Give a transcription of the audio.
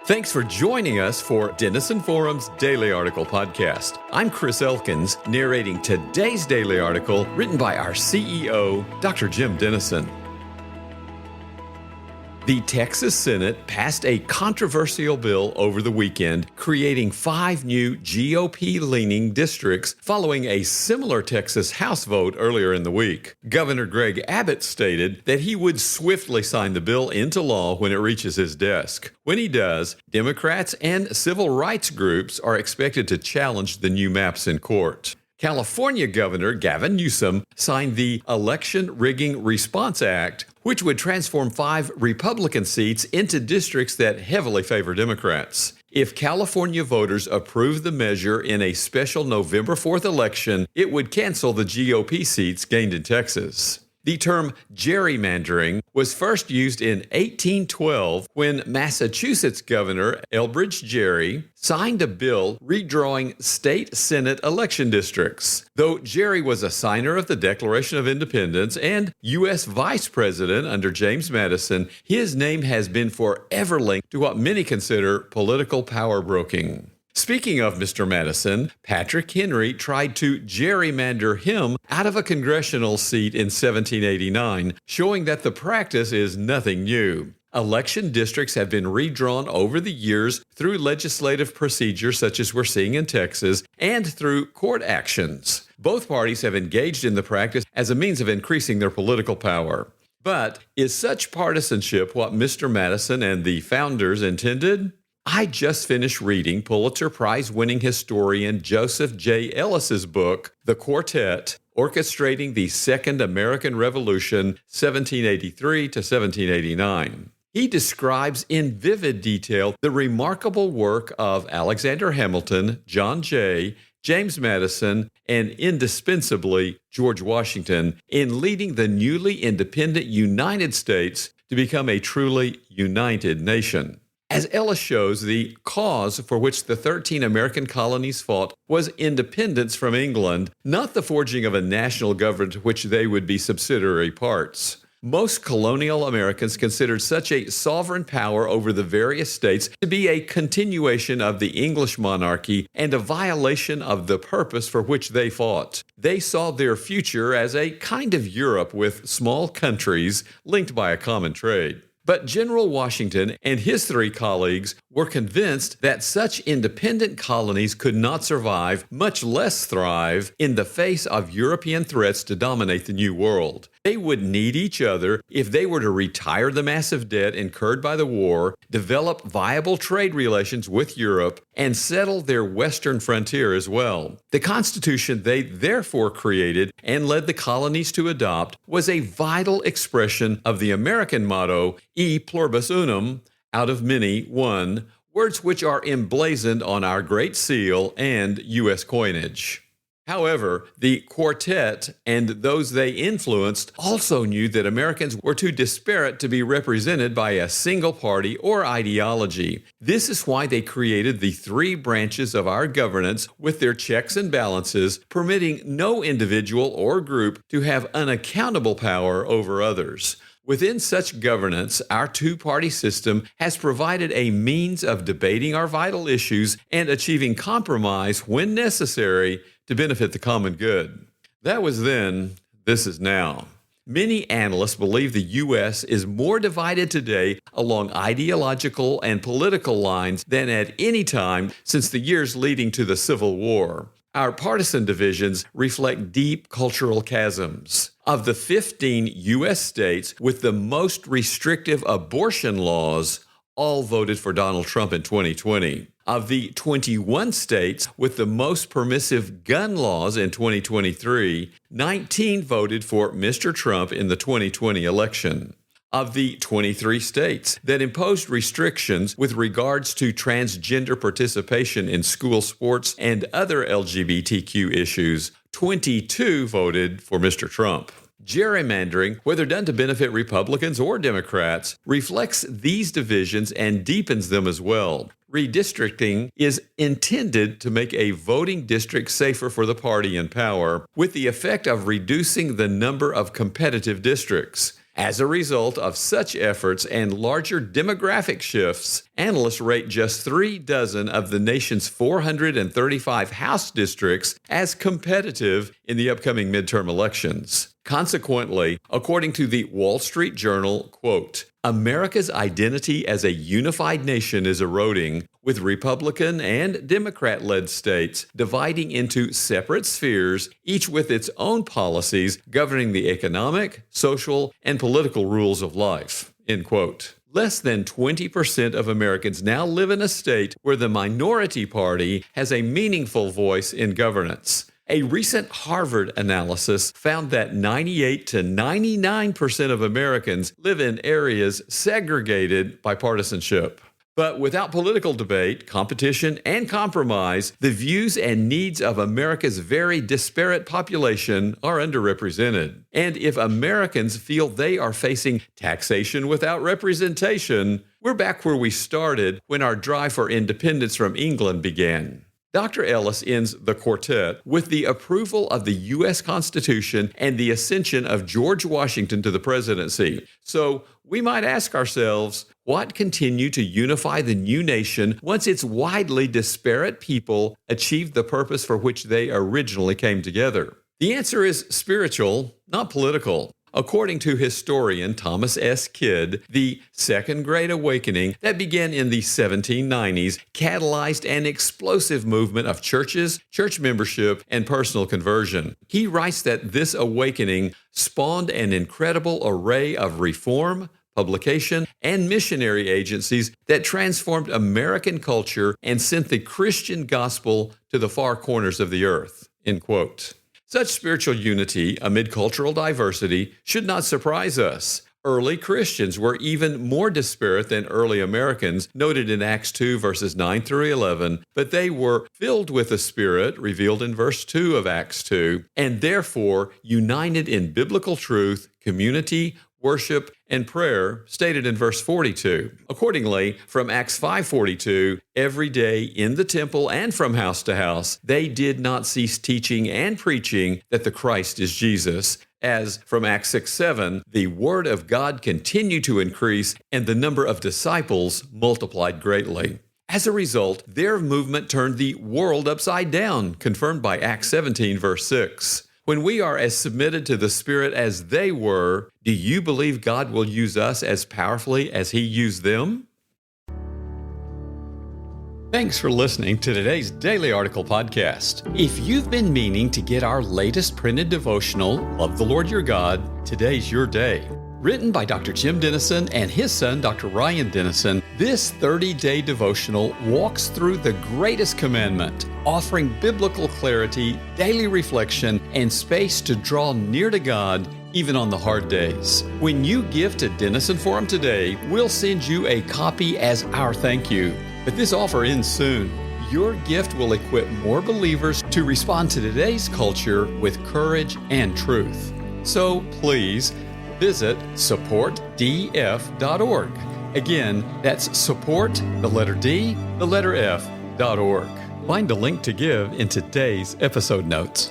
Thanks for joining us for Denison Forum's Daily Article Podcast. I'm Chris Elkins, narrating today's daily article written by our CEO, Dr. Jim Denison. The Texas Senate passed a controversial bill over the weekend, creating 5 new GOP-leaning districts following a similar Texas House vote earlier in the week. Governor Greg Abbott stated that he would swiftly sign the bill into law when it reaches his desk. When he does, Democrats and civil rights groups are expected to challenge the new maps in court. California Governor Gavin Newsom signed the Election Rigging Response Act, which would transform 5 Republican seats into districts that heavily favor Democrats. If California voters approve the measure in a special November 4th election, it would cancel the GOP seats gained in Texas. The term gerrymandering was first used in 1812 when Massachusetts Governor Elbridge Gerry signed a bill redrawing state Senate election districts. Though Gerry was a signer of the Declaration of Independence and U.S. Vice President under James Madison, his name has been forever linked to what many consider political power broking. Speaking of Mr. Madison, Patrick Henry tried to gerrymander him out of a congressional seat in 1789, showing that the practice is nothing new. Election districts have been redrawn over the years through legislative procedures such as we're seeing in Texas and through court actions. Both parties have engaged in the practice as a means of increasing their political power. But is such partisanship what Mr. Madison and the founders intended? I just finished reading Pulitzer Prize-winning historian Joseph J. Ellis's book, The Quartet, Orchestrating the Second American Revolution, 1783 to 1789. He describes in vivid detail the remarkable work of Alexander Hamilton, John Jay, James Madison, and indispensably George Washington in leading the newly independent United States to become a truly united nation. As Ellis shows, the cause for which the 13 American colonies fought was independence from England, not the forging of a national government to which they would be subsidiary parts. Most colonial Americans considered such a sovereign power over the various states to be a continuation of the English monarchy and a violation of the purpose for which they fought. They saw their future as a kind of Europe with small countries linked by a common trade. But General Washington and his 3 colleagues were convinced that such independent colonies could not survive, much less thrive, in the face of European threats to dominate the New World. They would need each other if they were to retire the massive debt incurred by the war, develop viable trade relations with Europe, and settle their western frontier as well. The Constitution they therefore created and led the colonies to adopt was a vital expression of the American motto, E pluribus unum, out of many, one, words which are emblazoned on our Great Seal and U.S. coinage. However, the quartet and those they influenced also knew that Americans were too disparate to be represented by a single party or ideology. This is why they created the 3 branches of our governance with their checks and balances, permitting no individual or group to have unaccountable power over others. Within such governance, our 2-party system has provided a means of debating our vital issues and achieving compromise when necessary to benefit the common good. That was then, this is now. Many analysts believe the U.S. is more divided today along ideological and political lines than at any time since the years leading to the Civil War. Our partisan divisions reflect deep cultural chasms. Of the 15 U.S. states with the most restrictive abortion laws, all voted for Donald Trump in 2020. Of the 21 states with the most permissive gun laws in 2023, 19 voted for Mr. Trump in the 2020 election. Of the 23 states that imposed restrictions with regards to transgender participation in school sports and other LGBTQ issues, 22 voted for Mr. Trump. Gerrymandering, whether done to benefit Republicans or Democrats, reflects these divisions and deepens them as well. Redistricting is intended to make a voting district safer for the party in power, with the effect of reducing the number of competitive districts. As a result of such efforts and larger demographic shifts, analysts rate just 3 dozen of the nation's 435 House districts as competitive in the upcoming midterm elections. Consequently, according to the Wall Street Journal, quote, America's identity as a unified nation is eroding, with Republican and Democrat-led states dividing into separate spheres, each with its own policies governing the economic, social, and political rules of life, end quote. Less than 20% of Americans now live in a state where the minority party has a meaningful voice in governance. A recent Harvard analysis found that 98 to 99% of Americans live in areas segregated by partisanship. But without political debate, competition, and compromise, the views and needs of America's very disparate population are underrepresented. And if Americans feel they are facing taxation without representation, we're back where we started when our drive for independence from England began. Dr. Ellis ends the quartet with the approval of the U.S. Constitution and the ascension of George Washington to the presidency. So we might ask ourselves, what continued to unify the new nation once its widely disparate people achieved the purpose for which they originally came together? The answer is spiritual, not political. According to historian Thomas S. Kidd, the Second Great Awakening that began in the 1790s catalyzed an explosive movement of churches, church membership, and personal conversion. He writes that this awakening spawned an incredible array of reform, publication, and missionary agencies that transformed American culture and sent the Christian gospel to the far corners of the earth, end quote. Such spiritual unity amid cultural diversity should not surprise us. Early Christians were even more disparate than early Americans, noted in Acts 2, verses 9 through 11, but they were filled with the Spirit, revealed in verse 2 of Acts 2, and therefore united in biblical truth, community, worship, and prayer, stated in verse 42. Accordingly, from Acts 5:42, every day in the temple and from house to house, they did not cease teaching and preaching that the Christ is Jesus. As from Acts 6:7, the word of God continued to increase and the number of disciples multiplied greatly. As a result, their movement turned the world upside down, confirmed by Acts 17, verse 6. When we are as submitted to the Spirit as they were, do you believe God will use us as powerfully as He used them? Thanks for listening to today's Daily Article Podcast. If you've been meaning to get our latest printed devotional, Love the Lord Your God, today's your day. Written by Dr. Jim Denison and his son, Dr. Ryan Denison, this 30-day devotional walks through the greatest commandment, offering biblical clarity, daily reflection, and space to draw near to God even on the hard days. When you give to Denison Forum today, we'll send you a copy as our thank you. But this offer ends soon. Your gift will equip more believers to respond to today's culture with courage and truth. So please, visit supportdf.org. Again, that's support, the letter D, the letter F.org. Find a link to give in today's episode notes.